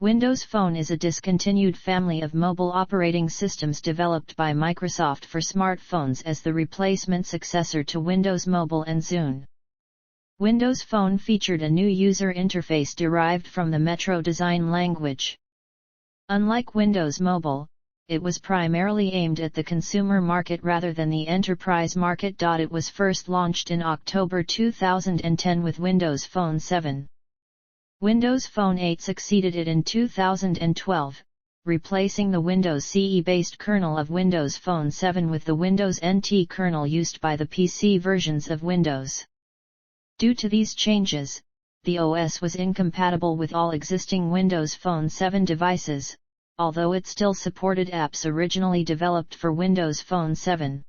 Windows Phone is a discontinued family of mobile operating systems developed by Microsoft for smartphones as the replacement successor to Windows Mobile and Zune. Windows Phone featured a new user interface derived from the Metro design language. Unlike Windows Mobile, it was primarily aimed at the consumer market rather than the enterprise market. It was first launched in October 2010 with Windows Phone 7. Windows Phone 8 succeeded it in 2012, replacing the Windows CE-based kernel of Windows Phone 7 with the Windows NT kernel used by the PC versions of Windows. Due to these changes, the OS was incompatible with all existing Windows Phone 7 devices, although it still supported apps originally developed for Windows Phone 7.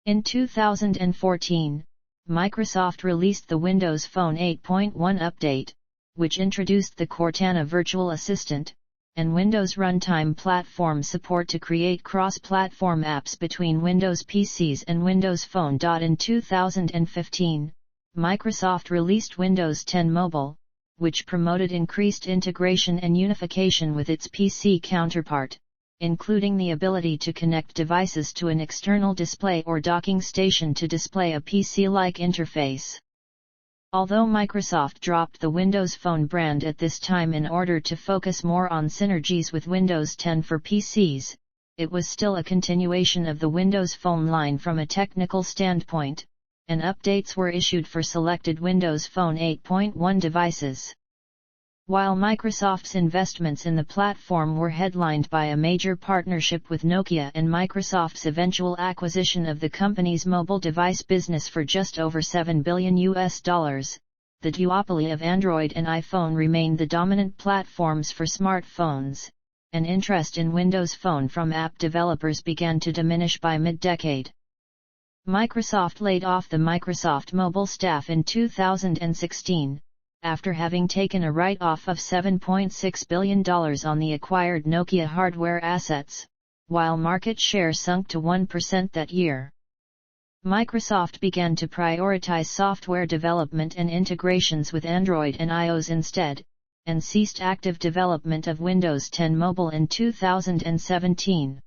In 2014, Microsoft released the Windows Phone 8.1 update, which introduced the Cortana virtual assistant, and Windows Runtime Platform support to create cross-platform apps between Windows PCs and Windows Phone. In 2015, Microsoft released Windows 10 Mobile, which promoted increased integration and unification with its PC counterpart, including the ability to connect devices to an external display or docking station to display a PC-like interface. Although Microsoft dropped the Windows Phone brand at this time in order to focus more on synergies with Windows 10 for PCs, it was still a continuation of the Windows Phone line from a technical standpoint, and updates were issued for selected Windows Phone 8.1 devices. While Microsoft's investments in the platform were headlined by a major partnership with Nokia and Microsoft's eventual acquisition of the company's mobile device business for just over $7 billion, the duopoly of Android and iPhone remained the dominant platforms for smartphones, and interest in Windows Phone from app developers began to diminish by mid-decade. Microsoft laid off the Microsoft Mobile staff in 2016. After having taken a write-off of $7.6 billion on the acquired Nokia hardware assets, while market share sunk to 1% that year. Microsoft began to prioritize software development and integrations with Android and iOS instead, and ceased active development of Windows 10 Mobile in 2017.